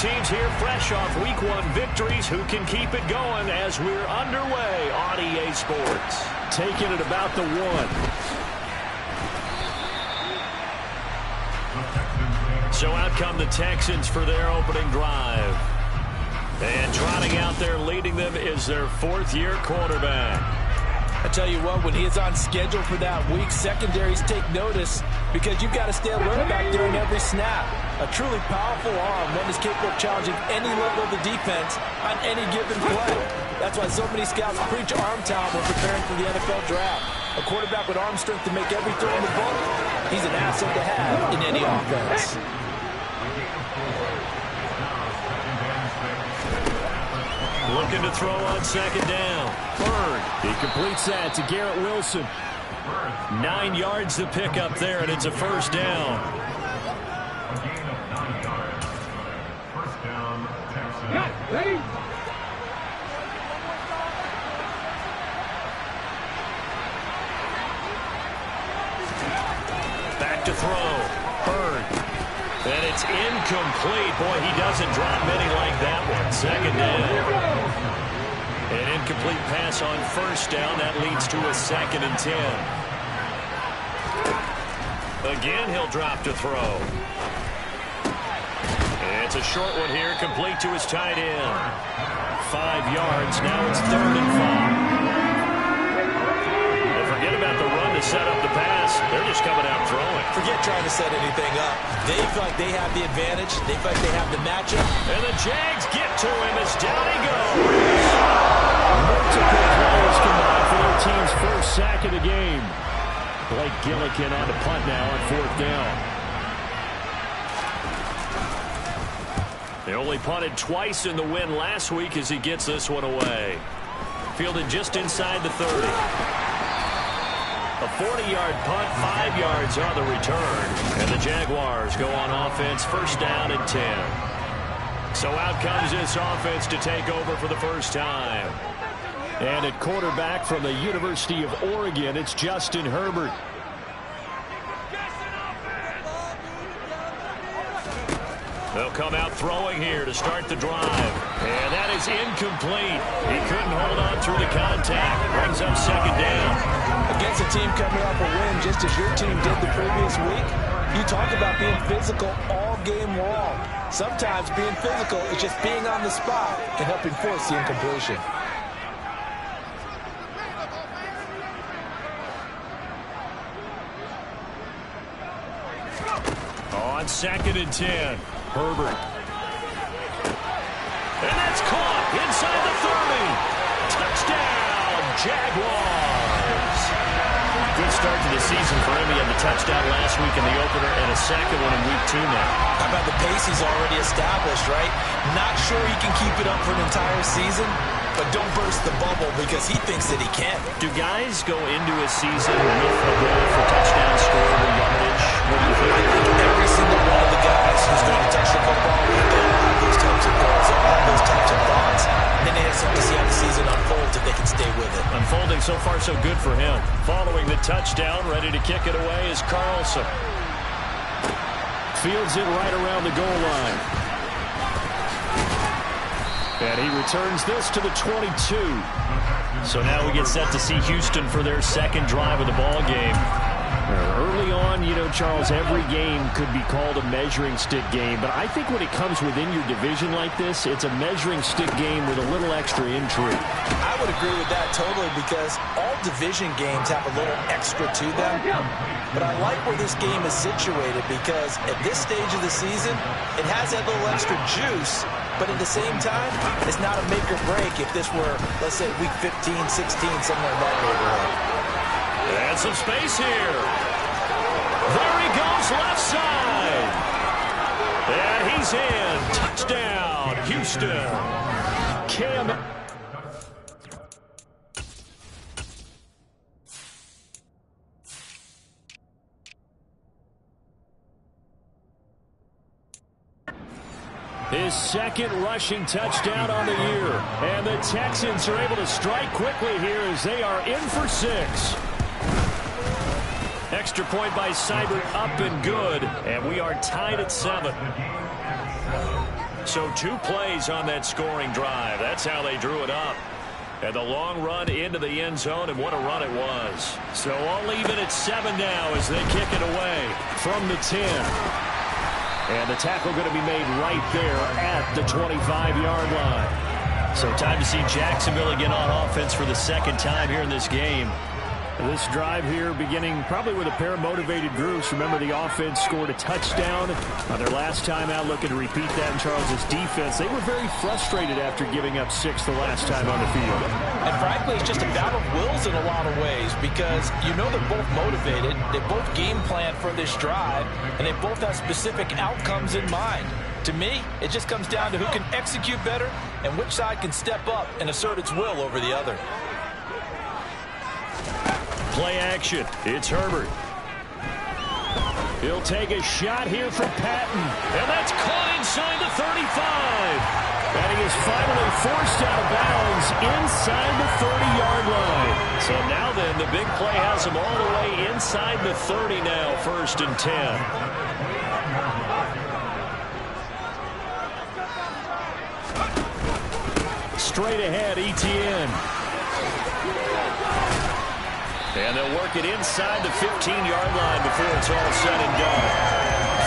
teams here fresh off Week 1 victories. Who can keep it going as we're underway on EA Sports? Taking it about the 1. So out come the Texans for their opening drive. And trotting out there leading them is their 4th-year quarterback. I tell you what, when he is on schedule for that week, secondaries take notice because you've got to stay alert back there in every snap. A truly powerful arm, one is capable of challenging any level of the defense on any given play. That's why so many scouts preach arm talent when preparing for the NFL draft. A quarterback with arm strength to make every throw in the book, he's an asset to have in any offense. Looking to throw on 2nd down. Bird. He completes that to Garrett Wilson. 9 yards to pick up there, and it's a 1st down. Ready? Back to throw. Bird. And it's incomplete. Boy, he doesn't drop many like that one. 2nd down. An incomplete pass on 1st down. That leads to a 2nd and 10. Again, he'll drop to throw. It's a short one here, complete to his tight end. 5 yards. Now it's 3rd and 5. And forget about the run to set up the pass. They're just coming out throwing. Forget trying to set anything up. They feel like they have the advantage. They feel like they have the matchup. And the Jags get to him as down he goes. Multiple players combined for their team's 1st sack of the game. Blake Gillikin on the punt now on 4th down. They only punted twice in the win last week as he gets this one away. Fielded just inside the 30. A 40-yard punt, 5 yards on the return. And the Jaguars go on offense, 1st down and 10. So out comes this offense to take over for the first time. And at quarterback from the University of Oregon, it's Justin Herbert. They'll come out throwing here to start the drive. And that is incomplete. He couldn't hold on through the contact. Brings up 2nd down. Against a team coming off a win just as your team did the previous week, you talk about being physical all game long. Sometimes being physical is just being on the spot and helping force the incompletion. On 2nd and 10. Herbert. And that's caught inside the 30. Touchdown, Jaguars. Good start to the season for him. He had the touchdown last week in the opener and a 2nd one in Week 2 now. How about the pace he's already established, right? Not sure he can keep it up for an entire season, but don't burst the bubble because he thinks that he can. Do guys go into a season with a goal for touchdown score or yardage? What do you think? I think every single one of the guys who's going to touch the football, they all have those types of goals, they all have those types of thoughts. And then they have to see how the season unfolds if they can stay with it. Unfolding so far so good for him. Following the touchdown, ready to kick it away is Carlson. Fields it right around the goal line. And he returns this to the 22. So now we get set to see Houston for their 2nd drive of the ball game. Early on, you know, Charles, every game could be called a measuring stick game. But I think when it comes within your division like this, it's a measuring stick game with a little extra intrigue. I would agree with that totally because all division games have a little extra to them. But I like where this game is situated because at this stage of the season, it has that little extra juice. But at the same time, it's not a make or break if this were, let's say, week 15, 16, somewhere in that neighborhood. And some space here. There he goes, left side. And he's in. Touchdown, Houston. Cam. His 2nd rushing touchdown on the year. And the Texans are able to strike quickly here as they are in for 6. Extra point by Seibert, up and good. And we are tied at 7. So 2 plays on that scoring drive. That's how they drew it up. And the long run into the end zone, and what a run it was. So all even at 7 now as they kick it away from the 10. And the tackle going to be made right there at the 25-yard line. So time to see Jacksonville again on offense for the second time here in this game. This drive here beginning probably with a pair of motivated groups. Remember, the offense scored a touchdown on their last time out, looking to repeat that in Charles' defense. They were very frustrated after giving up 6 the last time on the field. And frankly, it's just a battle of wills in a lot of ways, because you know they're both motivated, they both game plan for this drive, and they both have specific outcomes in mind. To me, it just comes down to who can execute better and which side can step up and assert its will over the other. Play action. It's Herbert. He'll take a shot here from Patton. And that's caught inside the 35. And he is finally forced out of bounds inside the 30-yard line. So now then, the big play has him all the way inside the 30 now, 1st and 10. Straight ahead, Etienne. And they'll work it inside the 15-yard line before it's all said and done.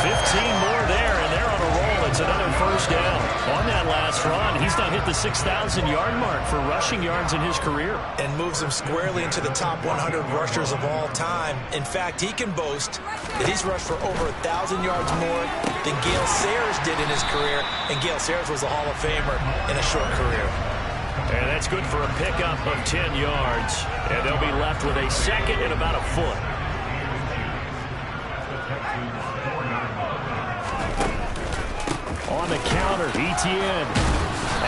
15 more there, and they're on a roll. It's another 1st down. On that last run, he's now hit the 6,000-yard mark for rushing yards in his career. And moves him squarely into the top 100 rushers of all time. In fact, he can boast that he's rushed for over 1,000 yards more than Gale Sayers did in his career. And Gale Sayers was a Hall of Famer in a short career. And that's good for a pickup of 10 yards. And they'll be left with a 2nd and about a foot. On the counter, Etienne.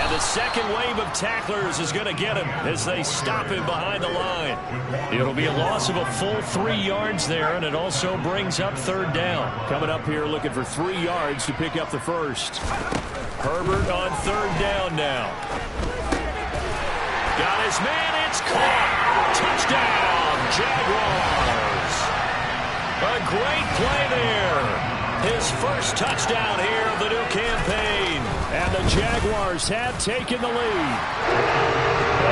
And the second wave of tacklers is going to get him as they stop him behind the line. It'll be a loss of a full 3 yards there, and it also brings up 3rd down. Coming up here looking for 3 yards to pick up the 1st. Herbert on 3rd down now. Got his man, it's caught. Touchdown, Jaguars. A great play there. His first touchdown here of the new campaign. And the Jaguars have taken the lead.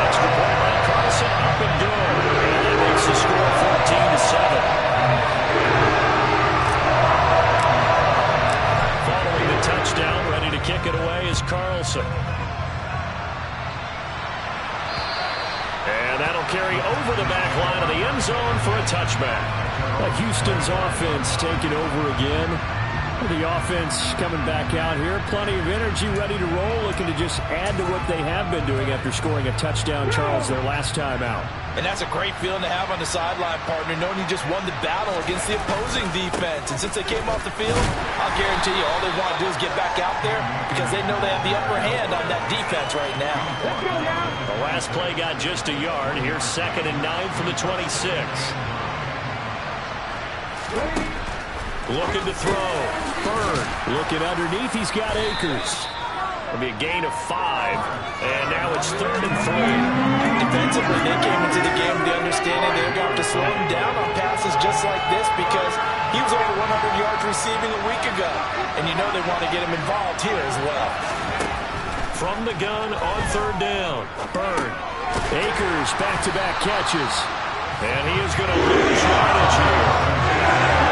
Extra point by Carlson, up and good. And that makes the score 14-7. Following the touchdown, ready to kick it away is Carlson. And that'll carry over the back line of the end zone for a touchback. Houston's offense taking over again. The offense coming back out here. Plenty of energy, ready to roll, looking to just add to what they have been doing after scoring a touchdown, Charles, their last time out. And that's a great feeling to have on the sideline, partner, knowing you just won the battle against the opposing defense. And since they came off the field, I'll guarantee you all they want to do is get back out there because they know they have the upper hand on that defense right now. The last play got just a yard. Here's 2nd and 9 from the 26. Looking to throw. Bird looking underneath. He's got Akers. It'll be a gain of 5. And now it's 3rd and 3. Defensively, they came into the game with the understanding they're going to have to slow him down on passes just like this because he was over 100 yards receiving a week ago. And you know they want to get him involved here as well. From the gun on 3rd down. Bird. Akers back-to-back catches. And he is going to lose yardage here.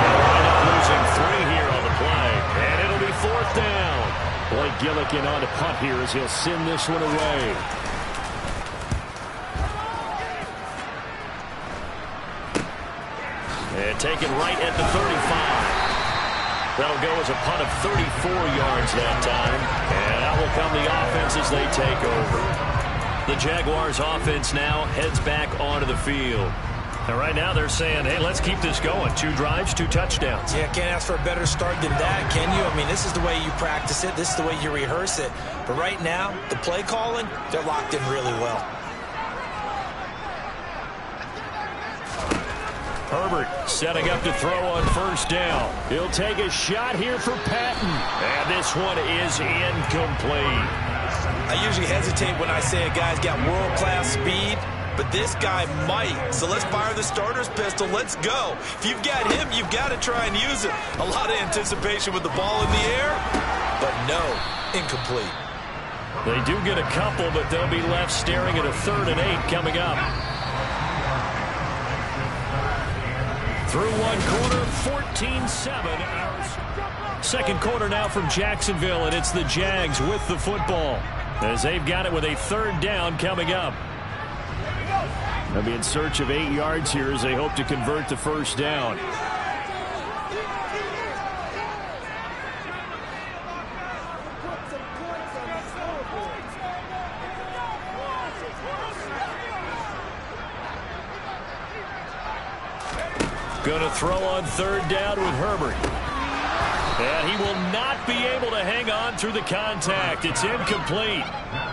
They'll wind up losing 3 here on the play. And it'll be 4th down. Blake Gillikin on to punt here as he'll send this one away. And taken right at the 35. That'll go as a punt of 34 yards that time. And out will come the offense as they take over. The Jaguars offense now heads back onto the field. And right now they're saying, hey, let's keep this going. 2 drives, 2 touchdowns. Yeah, can't ask for a better start than that, can you? I mean, this is the way you practice it. This is the way you rehearse it. But right now, the play calling, they're locked in really well. Herbert setting up to throw on 1st down. He'll take a shot here for Patton. And this one is incomplete. I usually hesitate when I say a guy's got world-class speed, but this guy might. So let's fire the starter's pistol. Let's go. If you've got him, you've got to try and use it. A lot of anticipation with the ball in the air, but no, incomplete. They do get a couple, but they'll be left staring at a 3rd and 8 coming up. Through one quarter, 14-7. Second quarter now from Jacksonville, and it's the Jags with the football as they've got it with a 3rd down coming up. They'll be in search of 8 yards here as they hope to convert the 1st down. Going to throw on 3rd down with Herbert. And he will not be able to hang on through the contact. It's incomplete.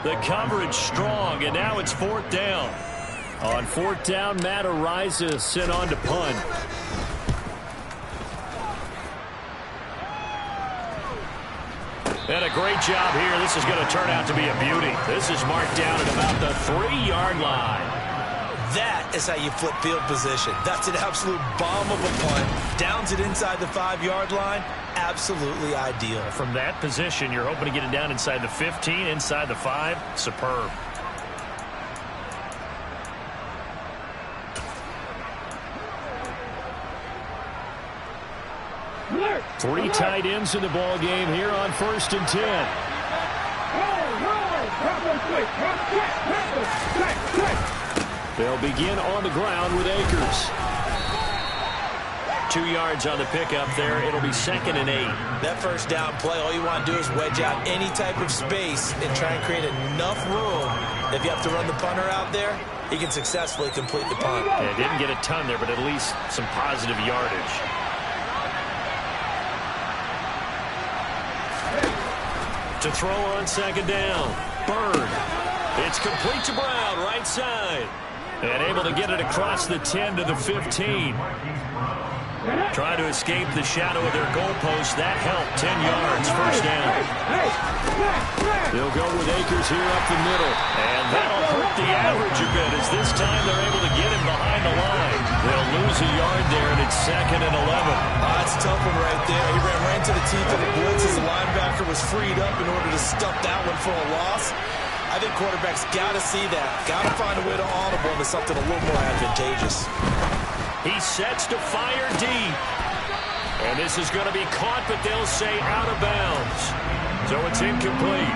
The coverage strong, and now it's 4th down. On 4th down, Matt Ariza sent on to punt. And a great job here. This is going to turn out to be a beauty. This is marked down at about the 3-yard line. That is how you flip field position. That's an absolute bomb of a punt. Downs it inside the 5-yard line. Absolutely ideal. From that position, you're hoping to get it down inside the 15, inside the 5. Superb. Three tight ends in the ball game here on 1st and 10. They'll begin on the ground with Akers. 2 yards on the pickup there. It'll be 2nd and 8. That 1st down play, all you want to do is wedge out any type of space and try and create enough room. If you have to run the punter out there, he can successfully complete the punt. Yeah, didn't get a ton there, but at least some positive yardage. To throw on 2nd down. Bird. It's complete to Brown, right side. And able to get it across the 10 to the 15. Trying to escape the shadow of their goalpost. That helped. 10 yards. 1st down. They'll go with Akers here up the middle. And that'll hurt the average a bit as this time they're able to get him behind the line. They'll lose a yard there, and it's 2nd and 11. That's a tough one right there. He ran right into the teeth of the blitz as the linebacker was freed up in order to stuff that one for a loss. I think quarterbacks got to see that. Got to find a way to audible into something a little more advantageous. He sets to fire deep. And this is going to be caught, but they'll say out of bounds. So it's incomplete.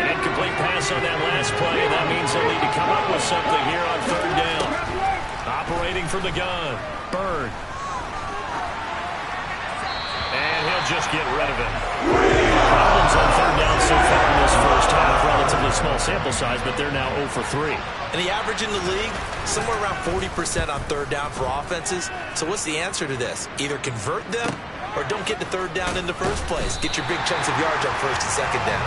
An incomplete pass on that last play, and that means they'll need to come up with something here on 3rd down. Operating from the gun. Bird. And he'll just get rid of it. Problems on 3rd down so far in this first half. Relatively small sample size, but they're now 0 for 3. And the average in the league, somewhere around 40% on 3rd down for offenses. So what's the answer to this? Either convert them or don't get the 3rd down in the first place. Get your big chunks of yards on 1st and 2nd down.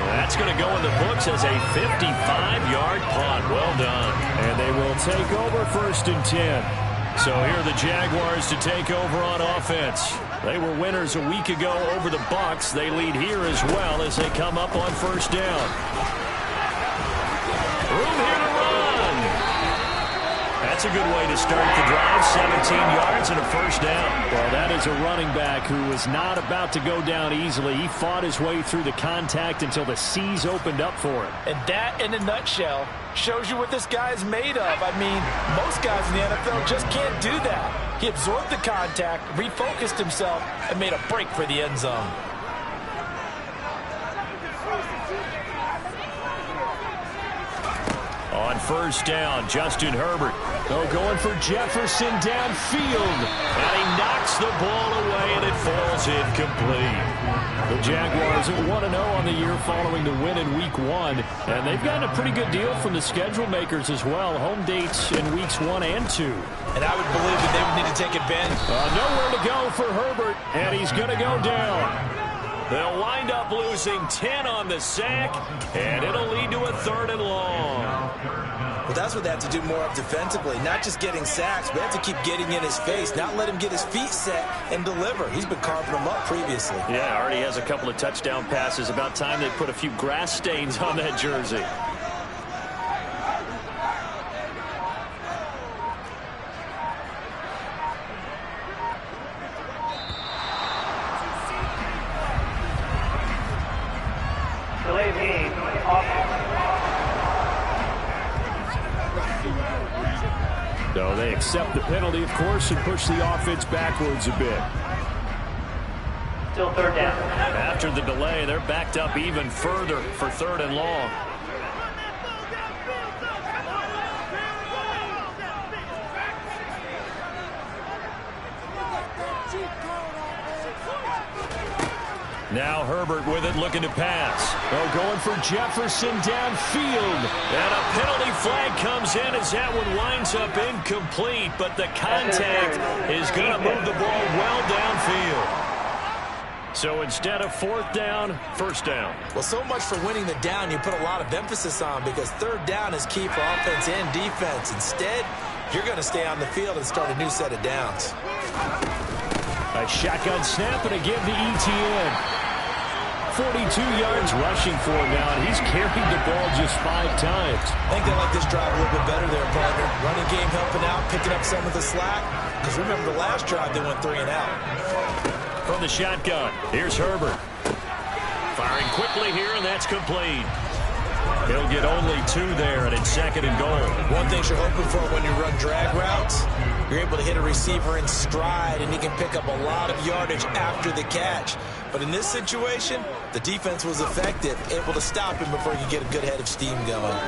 Well, that's going to go in the books as a 55-yard punt. Well done. And they will take over 1st and 10. So here are the Jaguars to take over on offense. They were winners a week ago over the Bucs. They lead here as well as they come up on 1st down. Room here to run. That's a good way to start the drive. 17 yards and a 1st down. Well, that is a running back who was not about to go down easily. He fought his way through the contact until the seas opened up for him. And that, in a nutshell, shows you what this guy is made of. I mean, most guys in the NFL just can't do that. He absorbed the contact, refocused himself, and made a break for the end zone. On 1st down, Justin Herbert. Oh, going for Jefferson downfield. And he knocks the ball away, and it falls incomplete. The Jaguars are 1-0 on the year following the win in Week 1. And they've gotten a pretty good deal from the schedule makers as well. Home dates in Weeks 1 and 2. And I would believe that they would need to take advantage. Nowhere to go for Herbert, and he's going to go down. They'll wind up losing 10 on the sack, and it'll lead to a 3rd and long. Well, that's what they have to do more of defensively. Not just getting sacks, but have to keep getting in his face. Not let him get his feet set and deliver. He's been carving them up previously. Yeah, already has a couple of touchdown passes. About time they put a few grass stains on that jersey. They accept the penalty, of course, and push the offense backwards a bit. Still third down. After the delay, they're backed up even further for 3rd and long. Now Herbert with it, looking to pass. Oh, going for Jefferson downfield. And a penalty flag comes in as that one winds up incomplete, but the contact is going to move the ball well downfield. So instead of 4th down, 1st down. Well, so much for winning the down you put a lot of emphasis on, because 3rd down is key for offense and defense. Instead, you're going to stay on the field and start a new set of downs. A shotgun snap and again to ETN. 42 yards rushing for him now, and he's carried the ball just 5 times. I think they like this drive a little bit better there, partner. Running game helping out, picking up some of the slack. Because remember the last drive, they went 3 and out. From the shotgun, here's Herbert. Firing quickly here, and that's complete. He'll get only 2 there, and it's 2nd and goal. One thing you're hoping for when you run drag routes, you're able to hit a receiver in stride, and he can pick up a lot of yardage after the catch. But in this situation, the defense was effective, able to stop him before he could get a good head of steam going.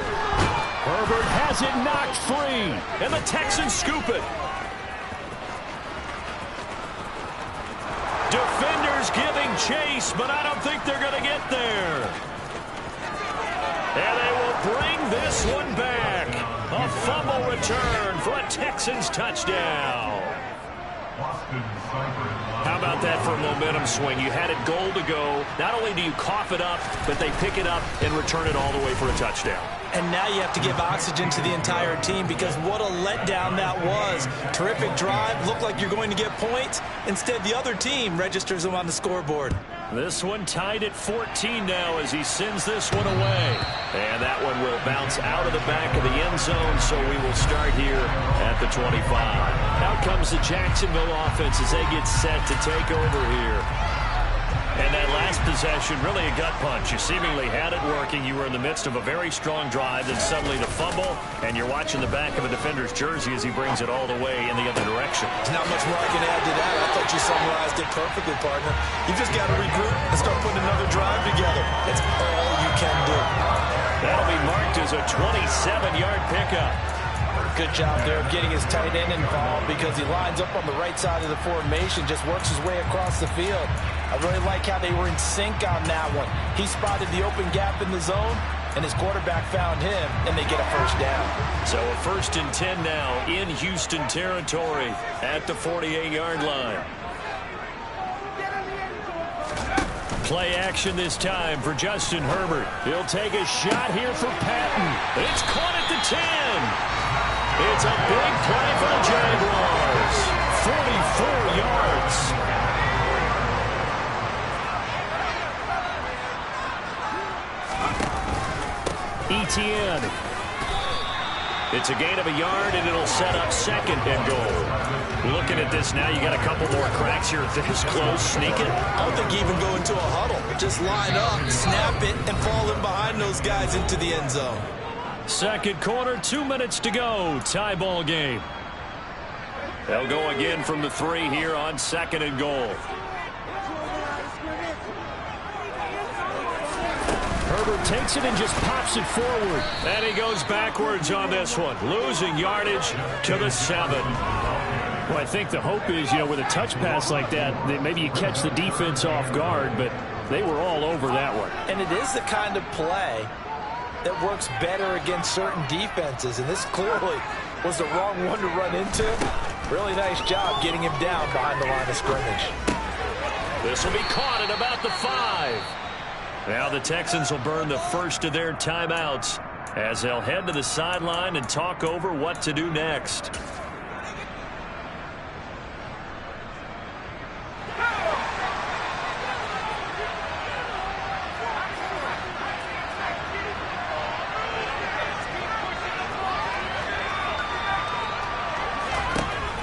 Herbert has it knocked free, and the Texans scoop it. Defenders giving chase, but I don't think they're going to get there. And they will bring this one back. A fumble return for a Texans touchdown. How about that for a momentum swing? You had it goal to go. Not only do you cough it up, but they pick it up and return it all the way for a touchdown. And now you have to give oxygen to the entire team, because what a letdown that was. Terrific drive. Looked like you're going to get points. Instead, the other team registers them on the scoreboard. This one tied at 14 now as he sends this one away. And that one will bounce out of the back of the end zone, so we will start here at the 25. Out comes the Jacksonville offense as they get set to take over here. And that last possession, really a gut punch. You seemingly had it working. You were in the midst of a very strong drive, then suddenly the fumble, and you're watching the back of a defender's jersey as he brings it all the way in the other direction. There's not much more I can add to that. I thought you summarized it perfectly, partner. You just got to regroup and start putting another drive together. That's all you can do. That'll be marked as a 27-yard pickup. Good job there of getting his tight end involved, because he lines up on the right side of the formation, just works his way across the field. I really like how they were in sync on that one. He spotted the open gap in the zone, and his quarterback found him, and they get a 1st down. So a 1st and 10 now in Houston territory at the 48-yard line. Play action this time for Justin Herbert. He'll take a shot here for Patton. It's caught at the 10. It's a big play for the Jaguars. 44 yards. ETN. It's a gain of a yard, and it'll set up 2nd and goal. Looking at this now, you got a couple more cracks here. This close, sneak it. I don't think you even go into a huddle. Just line up, snap it, and fall in behind those guys into the end zone. 2nd quarter, 2 minutes to go. Tie ball game. They'll go again from the 3 here on 2nd and goal. Herbert takes it and just pops it forward. And he goes backwards on this one, losing yardage to the 7. Well, I think the hope is, with a touch pass like that maybe you catch the defense off guard, but they were all over that one. And it is the kind of play that works better against certain defenses, and this clearly was the wrong one to run into. Really nice job getting him down behind the line of scrimmage. This will be caught at about the 5. Now the Texans will burn the first of their timeouts as they'll head to the sideline and talk over what to do next.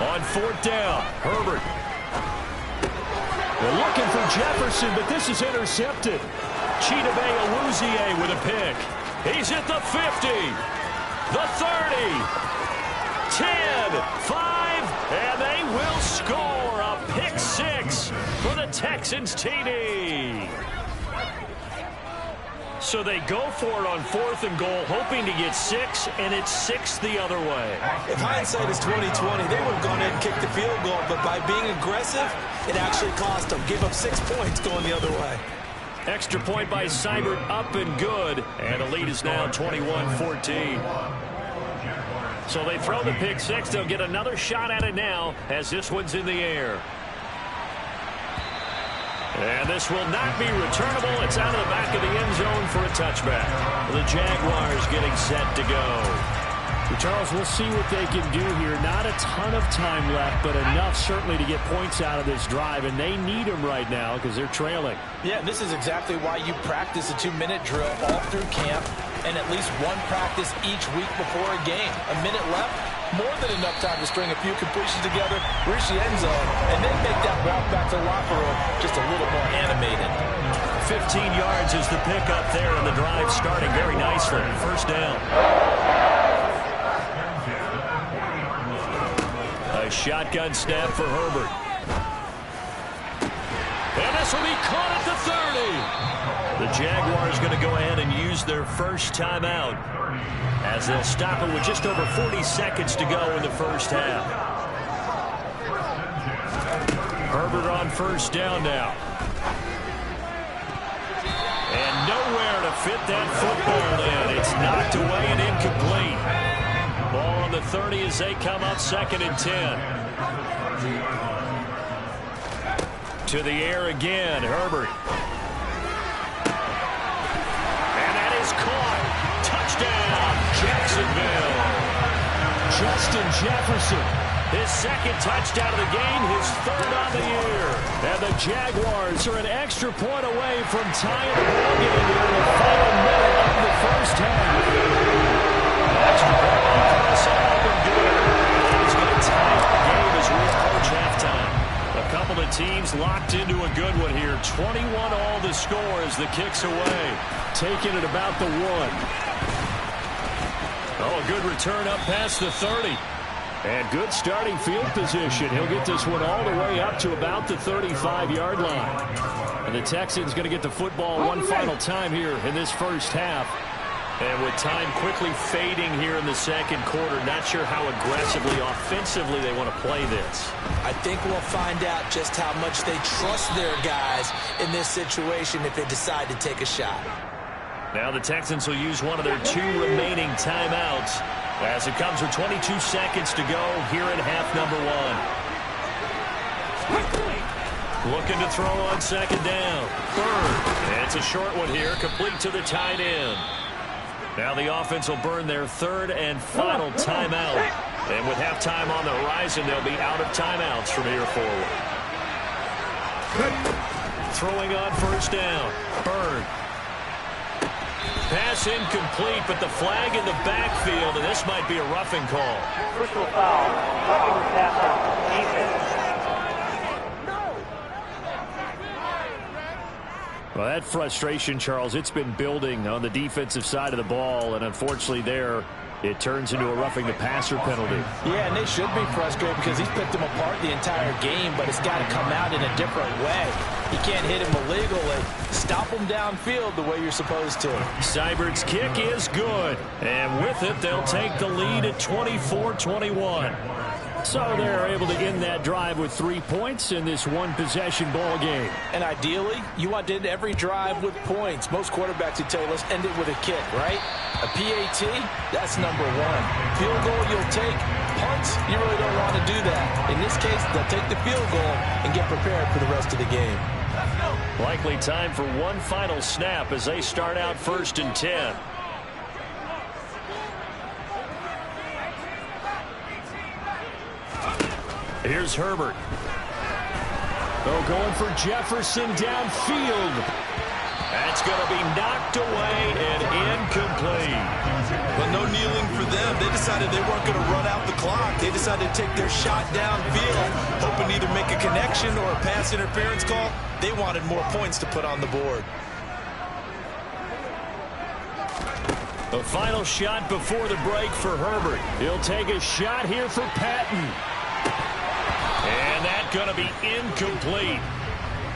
On 4th down, Herbert. They're looking for Jefferson, but this is intercepted. Chidobe Awuzie with a pick. He's at the 50, the 30, 10, 5, and they will score a pick six for the Texans TD. So they go for it on 4th and goal, hoping to get 6, and it's 6 the other way. If hindsight is 20/20, they would have gone ahead and kicked the field goal, but by being aggressive, it actually cost them. Give up 6 points going the other way. Extra point by Seibert, up and good, and the lead is now 21-14. So they throw the pick six. They'll get another shot at it now as this one's in the air. And this will not be returnable. It's out of the back of the end zone for a touchback. The Jaguars getting set to go. Charles, we'll see what they can do here. Not a ton of time left, but enough certainly to get points out of this drive, and they need them right now because they're trailing. Yeah, this is exactly why you practice a 2-minute drill all through camp and at least one practice each week before a game. A minute left, more than enough time to string a few completions together, reach the end zone, and then make that walk back to the locker room just a little more animated. 15 yards is the pickup there, and the drive starting very nicely. First down. A shotgun snap for Herbert. And this will be caught at the 30. The Jaguars going to go ahead and use their first timeout as they'll stop it with just over 40 seconds to go in the first half. Herbert on first down now. And nowhere to fit that football in. It's knocked away and incomplete. Ball on the 30 as they come up 2nd and 10. To the air again, Herbert. And that is caught. Touchdown, Jacksonville. Justin Jefferson. His 2nd touchdown of the game, his 3rd on the year. And the Jaguars are an extra point away from tying the ball game here in the final minute of the first half. Extra point on pass up and good. He's going to tie up the game as we approach halftime. A couple of teams locked into a good one here. 21 all the score as the kick's away. Taking it about the 1. Oh, a good return up past the 30. And good starting field position. He'll get this one all the way up to about the 35-yard line. And the Texans going to get the football one final time here in this first half. And with time quickly fading here in the second quarter, not sure how aggressively, offensively they want to play this. I think we'll find out just how much they trust their guys in this situation if they decide to take a shot. Now the Texans will use one of their 2 remaining timeouts as it comes with 22 seconds to go here in half number 1. Looking to throw on 2nd down. Bird. And it's a short one here, complete to the tight end. Now the offense will burn their 3rd and final timeout. And with halftime on the horizon, they'll be out of timeouts from here forward. Throwing on first down. Bird. Pass incomplete, but the flag in the backfield, and this might be a roughing call. Personal foul. Roughing the passer. Defense. Well, that frustration, Charles, it's been building on the defensive side of the ball, and unfortunately there, it turns into a roughing the passer penalty. Yeah, and they should be frustrated because he's picked them apart the entire game, but it's got to come out in a different way. You can't hit him illegally. Stop him downfield the way you're supposed to. Seibert's kick is good, and with it, they'll take the lead at 24-21. So they're able to end that drive with 3 points in this one-possession ball game. And ideally, you want to end every drive with points. Most quarterbacks would tell you, let's end it with a kick, right? A PAT, that's number 1. Field goal you'll take. Punts, you really don't want to do that. In this case, they'll take the field goal and get prepared for the rest of the game. Likely time for one final snap as they start out 1st and 10. Here's Herbert. Oh, going for Jefferson downfield. That's going to be knocked away and incomplete. But no kneeling for them. They decided they weren't going to run out the clock. They decided to take their shot downfield, hoping to either make a connection or a pass interference call. They wanted more points to put on the board. The final shot before the break for Herbert. He'll take a shot here for Patton. And that's going to be incomplete.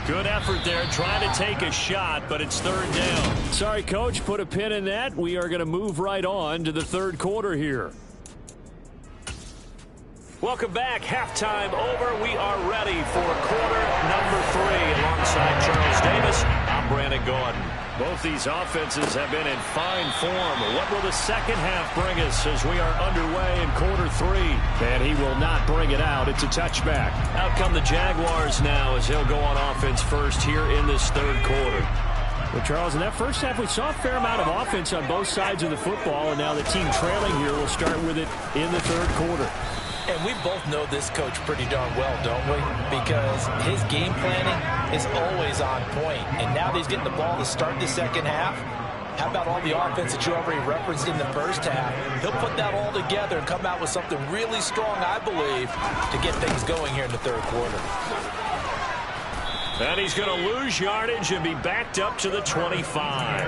Good effort there trying to take a shot, but it's third down. Sorry, Coach, put a pin in that. We are going to move right on to the third quarter here. Welcome back. Halftime over. We are ready for quarter number 3. Alongside Charles Davis, I'm Brandon Gordon. Both these offenses have been in fine form. What will the second half bring us as we are underway in quarter 3? And he will not bring it out. It's a touchback. Out come the Jaguars now as he'll go on offense first here in this third quarter. Well, Charles, in that first half, we saw a fair amount of offense on both sides of the football, and now the team trailing here will start with it in the third quarter. And we both know this coach pretty darn well, don't we? Because his game planning is always on point. And now that he's getting the ball to start the second half, how about all the offense that you already referenced in the first half? He'll put that all together and come out with something really strong, I believe, to get things going here in the third quarter. And he's going to lose yardage and be backed up to the 25.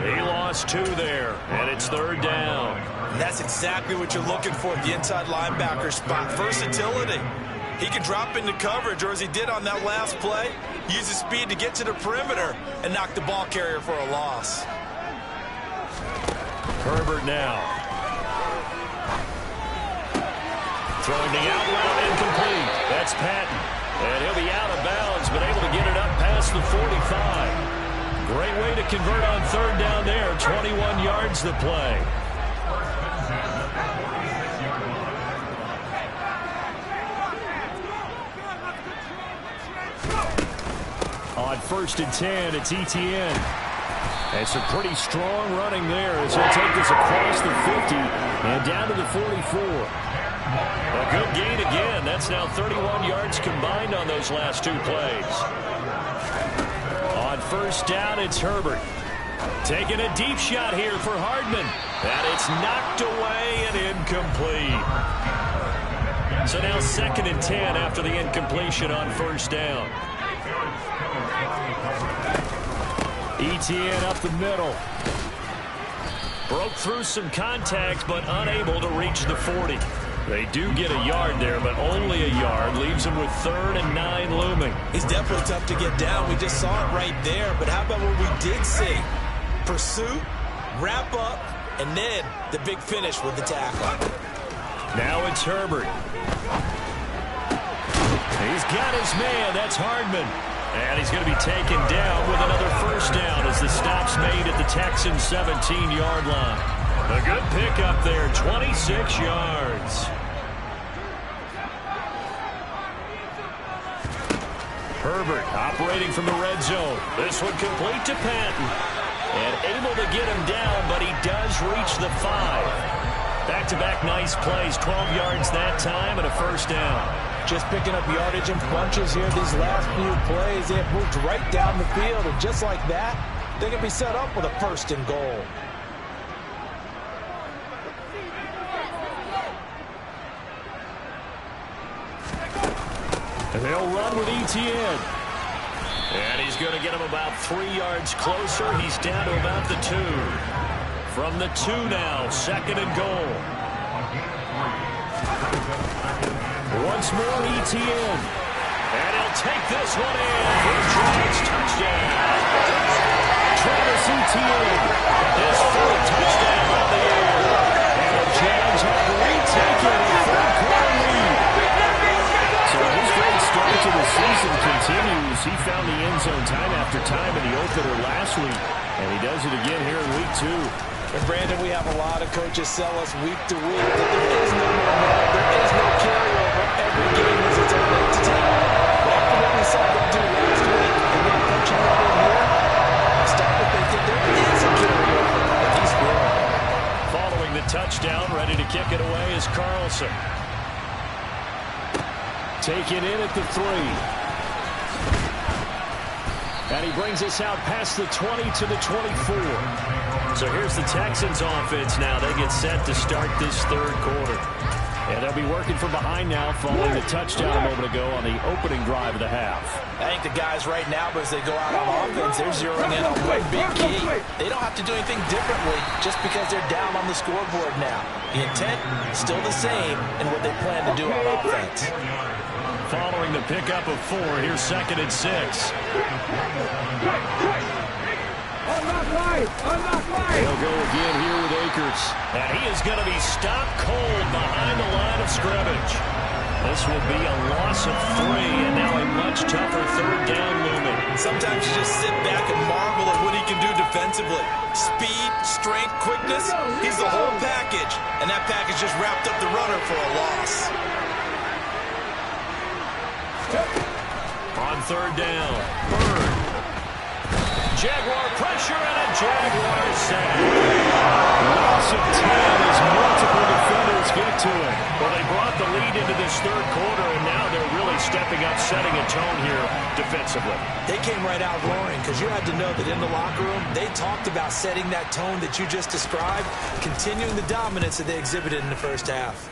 He lost 2 there, and it's third down. And that's exactly what you're looking for at the inside linebacker spot. Versatility. He can drop into coverage, or as he did on that last play, use his speed to get to the perimeter and knock the ball carrier for a loss. Herbert now. Throwing the out route incomplete. That's Patton. And he'll be out of bounds, but able to get it up past the 45. Great way to convert on third down there. 21 yards the play. On 1st and 10, it's Etienne. And some pretty strong running there as he'll take this across the 50 and down to the 44. A good gain again. That's now 31 yards combined on those last 2 plays. On first down, it's Herbert. Taking a deep shot here for Hardman. And it's knocked away and incomplete. So now 2nd and 10 after the incompletion on first down. Etienne up the middle. Broke through some contact, but unable to reach the 40. They do get a yard there, but only a yard. Leaves them with 3rd and 9 looming. He's definitely tough to get down. We just saw it right there. But how about what we did see? Pursuit, wrap up, and then the big finish with the tackle. Now it's Herbert. He's got his man. That's Hardman. And he's going to be taken down with another first down as the stop's made at the Texans' 17-yard line. A good pickup there, 26 yards. Herbert operating from the red zone. This one complete to Patton. And able to get him down, but he does reach the 5. Back-to-back nice plays, 12 yards that time and a first down. Just picking up yardage in bunches here these last few plays. They have moved right down the field, and just like that, they can be set up with a 1st and goal. And they'll run with Etienne. And he's going to get him about 3 yards closer. He's down to about the 2. From the 2 now, 2nd and goal. Once more, Etienne. And he'll take this one in for a Giants touchdown. Travis Etienne. His 4th touchdown of the year. And the Jags have retaken a 3-quarter lead. So his great start to the season continues. He found the end zone time after time in the opener last week. And he does it again here in week 2. And Brandon, we have a lot of coaches sell us week to week that there is no momentum, there is no carryover. Every game is its own entity. But after what we saw them do last week, and then coaching them in here, I start to think that there is a carryover, and he's good. Following the touchdown, ready to kick it away is Carlson. Taken in at the 3. And he brings us out past the 20 to the 24. So here's the Texans offense now. They get set to start this third quarter. And they'll be working from behind now following the touchdown a moment ago on the opening drive of the half. I think the guys right now, as they go out on offense, they're zeroing in on one big key. They don't have to do anything differently just because they're down on the scoreboard now. The intent still the same in what they plan to do on offense. Following the pickup of 4, here's 2nd and 6. They'll go again here with Akers. And he is going to be stopped cold behind the line of scrimmage. This will be a loss of 3, and now a much tougher 3rd down looming. Sometimes you just sit back and marvel at what he can do defensively. Speed, strength, quickness, he's the whole package. And that package just wrapped up the runner for a loss. On 3rd down, Bird. Jaguar pressure and a Jaguar sack. Loss of 10 as multiple defenders get to it. Well, they brought the lead into this 3rd quarter, and now they're really stepping up, setting a tone here defensively. They came right out roaring because you had to know that in the locker room, they talked about setting that tone that you just described, continuing the dominance that they exhibited in the first half.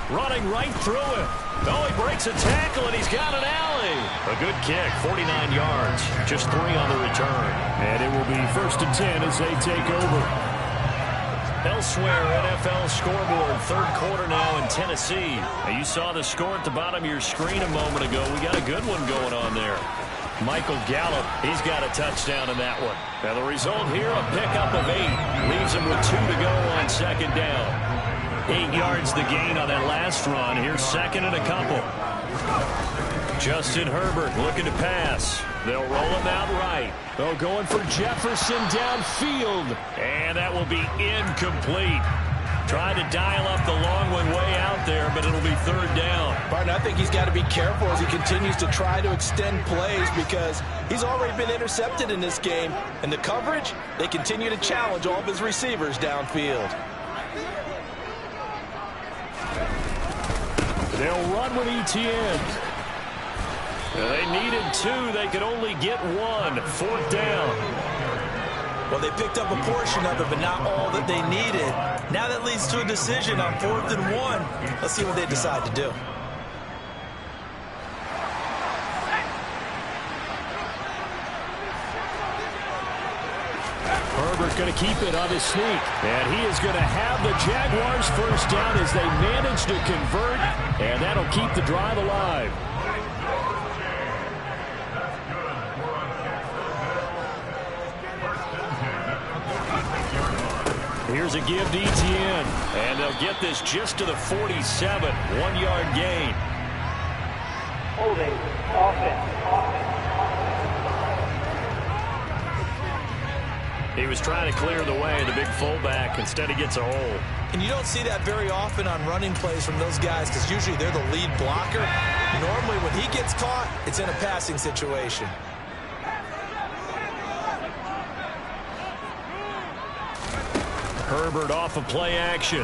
Running right through it. Oh, he breaks a tackle, and he's got an alley. A good kick, 49 yards. Just 3 on the return. And it will be 1st and 10 as they take over. Elsewhere, NFL scoreboard, 3rd quarter now in Tennessee. Now, you saw the score at the bottom of your screen a moment ago. We got a good one going on there. Michael Gallup, he's got a touchdown in that one. Now, the result here, a pickup of 8. Leaves him with 2 to go on 2nd down. 8 yards the gain on that last run. Here's 2nd and a couple. Justin Herbert looking to pass. They'll roll him out right. Oh, going for Jefferson downfield. And that will be incomplete. Trying to dial up the long one way out there, but it'll be 3rd down. Martin, I think he's got to be careful as he continues to try to extend plays because he's already been intercepted in this game. And the coverage, they continue to challenge all of his receivers downfield. They'll run with Etienne. They needed 2. They could only get 1. 4th down. Well, they picked up a portion of it, but not all that they needed. Now that leads to a decision on 4th and 1. Let's see what they decide to do. Herbert going to keep it on his sneak. And he is going to have the Jaguars 1st down as they manage to convert. And that'll keep the drive alive. Here's a give to Etienne. And they'll get this just to the 47. 1-yard gain. Holding. Offense. He was trying to clear the way, the big fullback. Instead, he gets a hole. And you don't see that very often on running plays from those guys because usually they're the lead blocker. Normally, when he gets caught, it's in a passing situation. Herbert off of play action.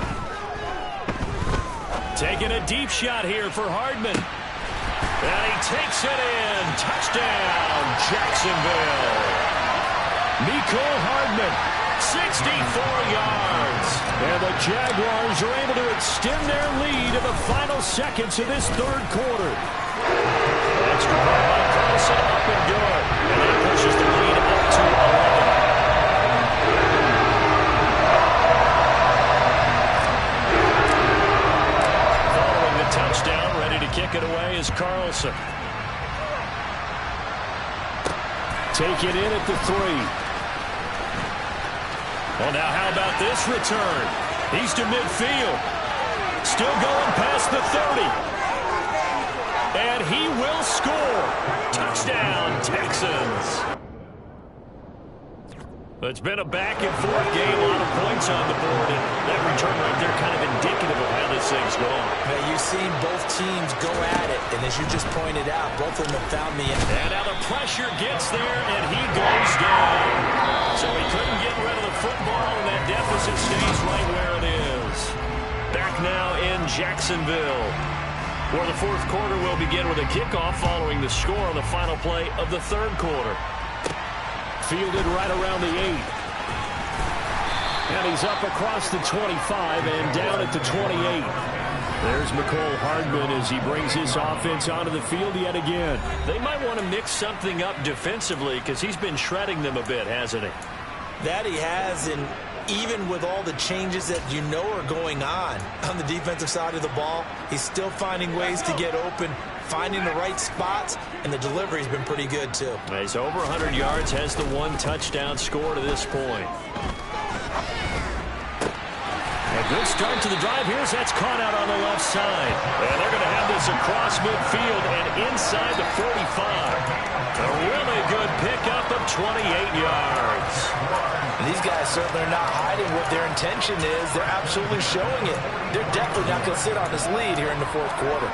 Taking a deep shot here for Hardman. And he takes it in. Touchdown, Jacksonville. Mecole Hardman, 64 yards. And the Jaguars are able to extend their lead in the final seconds of this 3rd quarter. Extra point by Carlson, up and good. And that pushes the lead up to 11. Following the touchdown, ready to kick it away is Carlson. Take it in at the 3. Well, now how about this return? He's to midfield. Still going past the 30. And he will score. Touchdown, Texans. It's been a back-and-forth game, a lot of points on the board, and that return right there kind of indicative of how this thing's going. Now, you've seen both teams go at it, and as you just pointed out, both of them have found the end. And now the pressure gets there, and he goes down. So he couldn't get rid of the football, and that deficit stays right where it is. Back now in Jacksonville, where the 4th quarter will begin with a kickoff following the score on the final play of the 3rd quarter. Fielded right around the 8. And and he's up across the 25 and down at the 28. There's McCole Hardman as he brings his offense onto the field yet again. They might want to mix something up defensively because he's been shredding them a bit, hasn't he? That he has, and even with all the changes that you know are going on the defensive side of the ball, he's still finding ways to get open, finding the right spots, and the delivery's been pretty good too. He's over 100 yards, has the 1 touchdown score to this point. A good start to the drive. That's caught out on the left side. And they're going to have this across midfield and inside the 45. A really good pickup of 28 yards. And these guys certainly are not hiding what their intention is. They're absolutely showing it. They're definitely not going to sit on this lead here in the fourth quarter.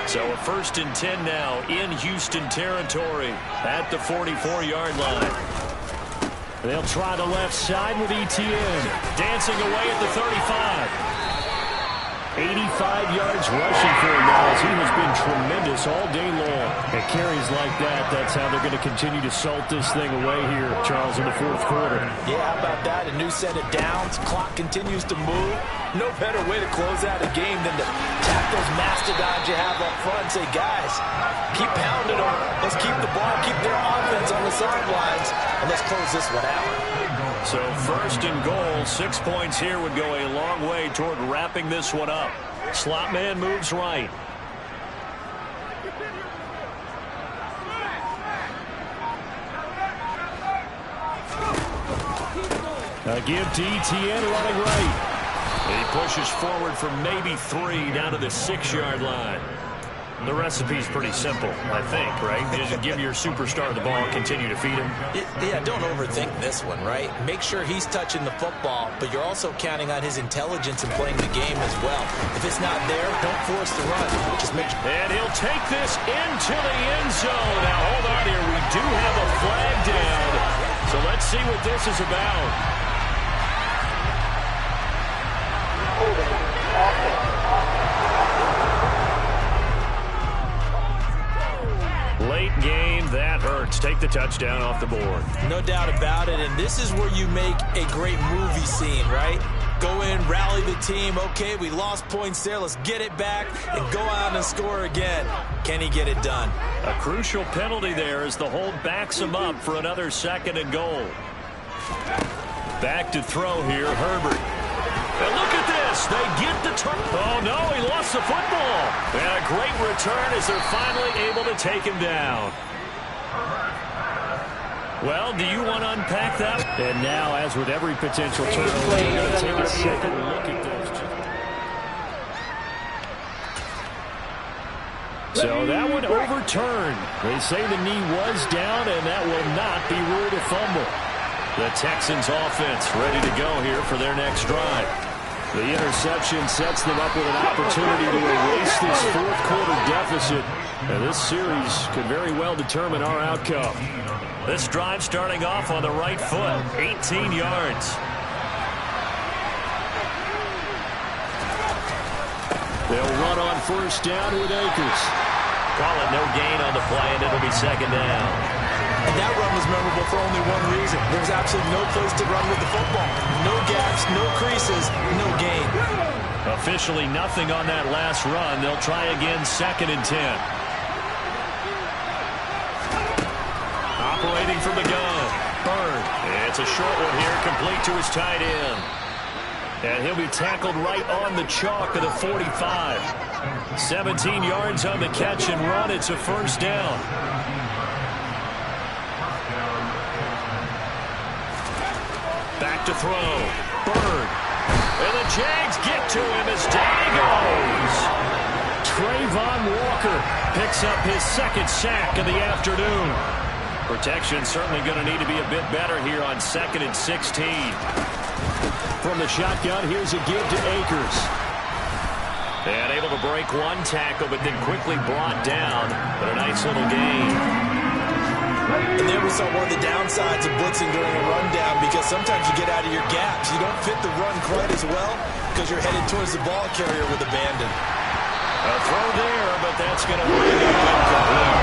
So a 1st and 10 now in Houston territory at the 44-yard line. They'll try the left side with Etienne. Dancing away at the 35. 85 yards rushing for him now as he has been tremendous all day long. At carries like that, that's how they're going to continue to salt this thing away here, Charles, in the fourth quarter. Yeah, how about that? A new set of downs. Clock continues to move. No better way to close out a game than to tap those mastodons you have up front and say, guys, keep pounding them. Let's keep the ball, keep their offense on the sidelines, and let's close this one out. So 1st and goal, 6 points here would go a long way toward wrapping this one up. Slot man moves right. A give to Etienne running right. He pushes forward for maybe 3 down to the 6-yard line. The recipe's pretty simple, I think, right? You just give your superstar the ball and continue to feed him. Yeah, don't overthink this one, right? Make sure he's touching the football, but you're also counting on his intelligence in playing the game as well. If it's not there, don't force the run. Just make sure. And he'll take this into the end zone. Now, hold on here. We do have a flag down. So let's see what this is about. Late game, that hurts. Take the touchdown off the board. No doubt about it, and this is where you make a great movie scene, right? Go in, rally the team. Okay, we lost points there. Let's get it back and go out and score again. Can he get it done? A crucial penalty there as the hold backs him up for another 2nd and goal. Back to throw here, Herbert. And look at this. They get the turn. Oh, no, he lost the football. And a great return as they're finally able to take him down. Well, do you want to unpack that? And now, as with every potential turnover, we're going to take a second look at those. So that one overturned. They say the knee was down, and that will not be ruled a fumble. The Texans offense ready to go here for their next drive. The interception sets them up with an opportunity to erase this fourth quarter deficit. And this series could very well determine our outcome. This drive starting off on the right foot, 18 yards. They'll run on 1st down with Akers. Call it no gain on the play, and it'll be 2nd down. And that run was memorable for only one reason. There's absolutely no place to run with the football. No gaps, no creases, no gain. Officially nothing on that last run. They'll try again, 2nd and 10. Operating from the gun. Bird. It's a short one here, complete to his tight end. And he'll be tackled right on the chalk of the 45. 17 yards on the catch and run. It's a 1st down. Back to throw. Bird. And the Jags get to him as down he goes. Trayvon Walker picks up his 2nd sack of the afternoon. Protection certainly going to need to be a bit better here on 2nd and 16. From the shotgun, here's a give to Akers. And able to break one tackle, but then quickly brought down. But a nice little gain. And there we saw one of the downsides of blitzing during a rundown, because sometimes you get out of your gaps. You don't fit the run quite as well because you're headed towards the ball carrier with abandon. A throw there, but that's going to wind up incomplete.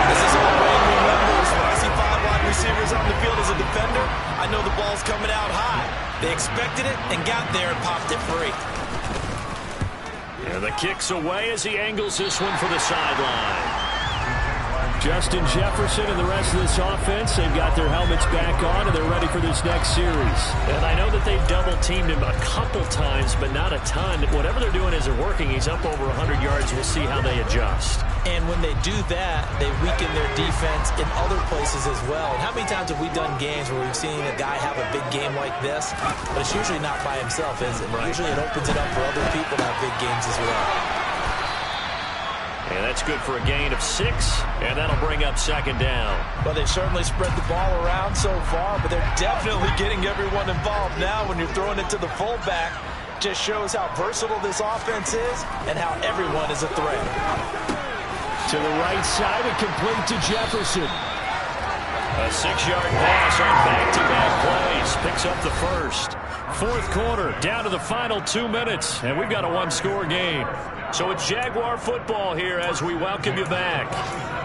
This is all Wayne remembers. When I see 5 wide receivers on the field as a defender, I know the ball's coming out high. They expected it and got there and popped it free. And the kick's away as he angles this one for the sideline. Justin Jefferson and the rest of this offense, they've got their helmets back on, and they're ready for this next series. And I know that they've double-teamed him a couple times, but not a ton. Whatever they're doing isn't working. He's up over 100 yards. We'll see how they adjust. And when they do that, they weaken their defense in other places as well. And how many times have we done games where we've seen a guy have a big game like this, but it's usually not by himself, is it? Right. Usually it opens it up for other people to have big games as well. And that's good for a gain of 6, and that'll bring up second down. Well, they certainly spread the ball around so far, but they're definitely getting everyone involved now when you're throwing it to the fullback. Just shows how versatile this offense is and how everyone is a threat. To the right side and complete to Jefferson. A 6-yard pass on back-to-back plays. Picks up the first. Fourth quarter, down to the final 2 minutes, and we've got a one-score game. So it's Jaguar football here as we welcome you back.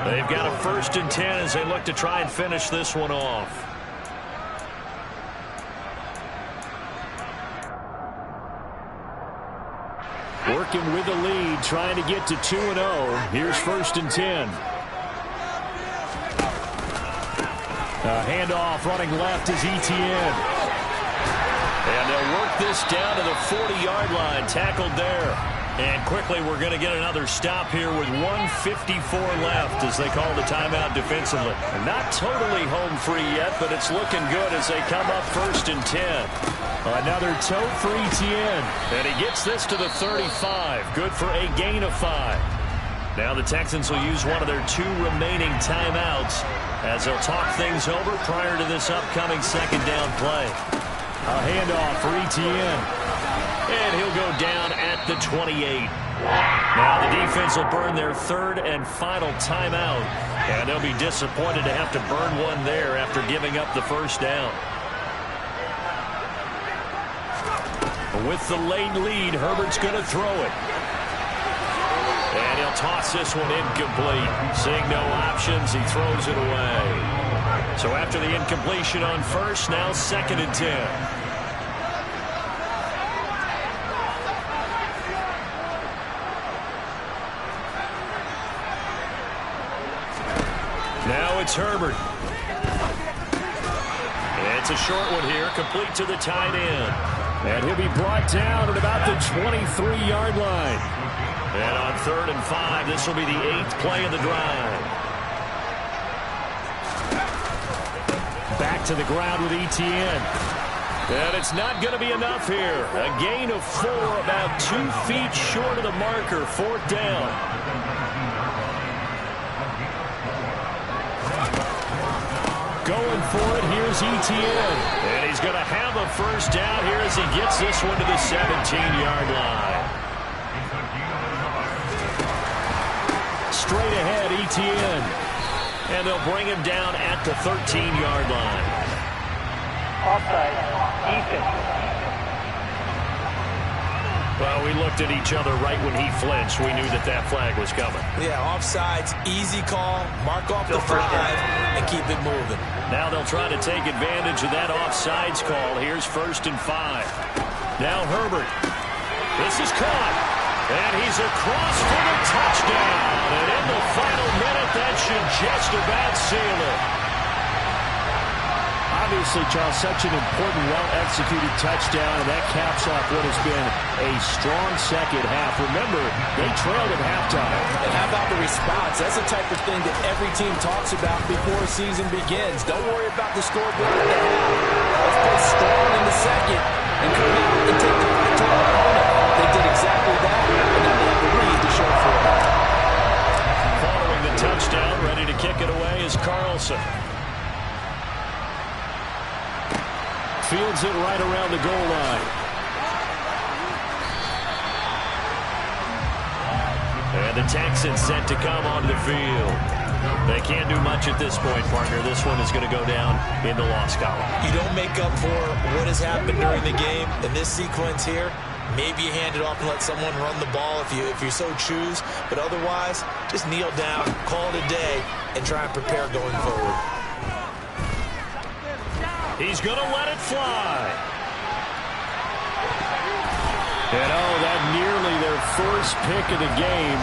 They've got a 1st and 10 as they look to try and finish this one off. Working with the lead, trying to get to 2-0. Here's 1st and 10. Handoff running left is Etienne. And they'll work this down to the 40-yard line. Tackled there. And quickly, we're going to get another stop here with 1:54 left as they call the timeout defensively. Not totally home free yet, but it's looking good as they come up 1st and 10. Another tote for Etienne. And he gets this to the 35. Good for a gain of 5. Now the Texans will use one of their 2 remaining timeouts as they'll talk things over prior to this upcoming second down play. A handoff for Etienne. And he'll go down at the 28. Now the defense will burn their 3rd and final timeout. And they'll be disappointed to have to burn one there after giving up the first down. With the late lead, Herbert's going to throw it. And he'll toss this one incomplete. Seeing no options, he throws it away. So after the incompletion on first, now 2nd and 10. Now it's Herbert. It's a short one here, complete to the tight end. And he'll be brought down at about the 23-yard line. And on 3rd and 5, this will be the 8th play of the drive. Back to the ground with Etienne. And it's not going to be enough here. A gain of 4, about 2 feet short of the marker, 4th down. Going for it, here's Etienne. And he's going to have a first down here as he gets this one to the 17-yard line. Straight ahead, Etienne. And they'll bring him down at the 13-yard line. Offside, defense. Well, we looked at each other right when he flinched. We knew that that flag was coming. Yeah, offsides, easy call, mark off the 5, and keep it moving. Now they'll try to take advantage of that offsides call. Here's 1st and 5. Now Herbert. This is caught. And he's across for the touchdown. And in the final minute, that should just about seal it. Obviously, Charles, such an important, well-executed touchdown, and that caps off what has been a strong second half. Remember, they trailed at halftime. And how about the response? That's the type of thing that every team talks about before a season begins. Don't worry about the scoreboard at the half. Let's play strong in the second and come out and take the fight to our opponent. They did exactly that, and now they have the lead to show for it. Following the touchdown, ready to kick it away is Carlson. Fields it right around the goal line. And the Texans set to come onto the field. They can't do much at this point, partner. This one is going to go down in the loss column. You don't make up for what has happened during the game in this sequence here. Maybe you hand it off and let someone run the ball if you so choose. But otherwise, just kneel down, call it a day, and try and prepare going forward. He's going to let it fly. And that nearly their first pick of the game,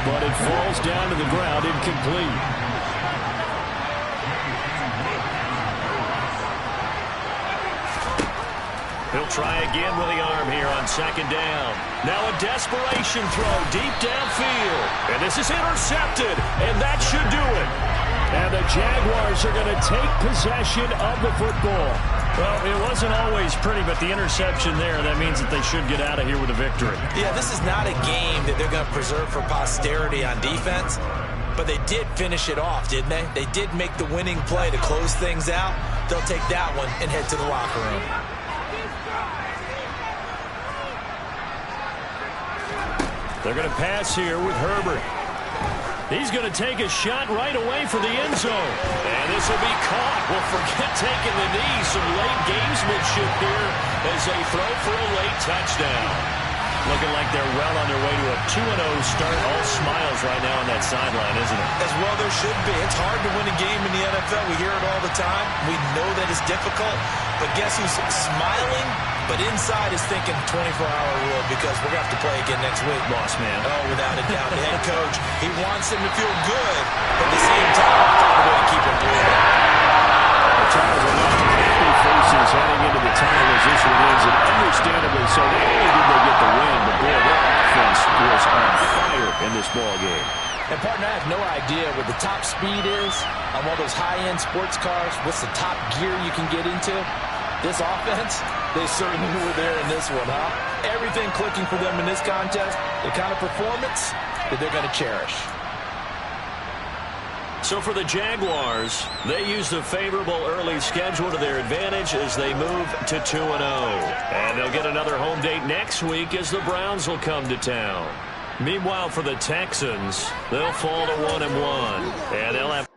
but it falls down to the ground incomplete. He'll try again with the arm here on second down. Now a desperation throw deep downfield. And this is intercepted, and that should do it. And the Jaguars are going to take possession of the football. Well, it wasn't always pretty, but the interception there, that means that they should get out of here with a victory. Yeah, this is not a game that they're going to preserve for posterity on defense, but they did finish it off, didn't they? They did make the winning play to close things out. They'll take that one and head to the locker room. They're going to pass here with Herbert. He's going to take a shot right away for the end zone. And this will be caught. Well, forget taking the knee. Some late gamesmanship here as they throw for a late touchdown. Looking like they're well on their way to a 2-0 start. All smiles right now on that sideline, isn't it? As well there should be. It's hard to win a game in the NFL. We hear it all the time. We know that it's difficult. But guess who's smiling? But inside is thinking 24-hour rule because we're going to have to play again next week. Boss man. Oh, without a doubt. The head coach, he wants them to feel good, but at the same time, we're going to keep them moving. The Titans are not happy faces heading into the title as this one is, and understandably so. Not only did they get the win, but boy, their offense was on fire in this ball game. And, partner, I have no idea what the top speed is on one of those high-end sports cars. What's the top gear you can get into? This offense, they certainly were there in this one, huh? Everything clicking for them in this contest, the kind of performance that they're going to cherish. So for the Jaguars, they use the favorable early schedule to their advantage as they move to 2-0. And they'll get another home date next week as the Browns will come to town. Meanwhile, for the Texans, they'll fall to 1-1. And they'll have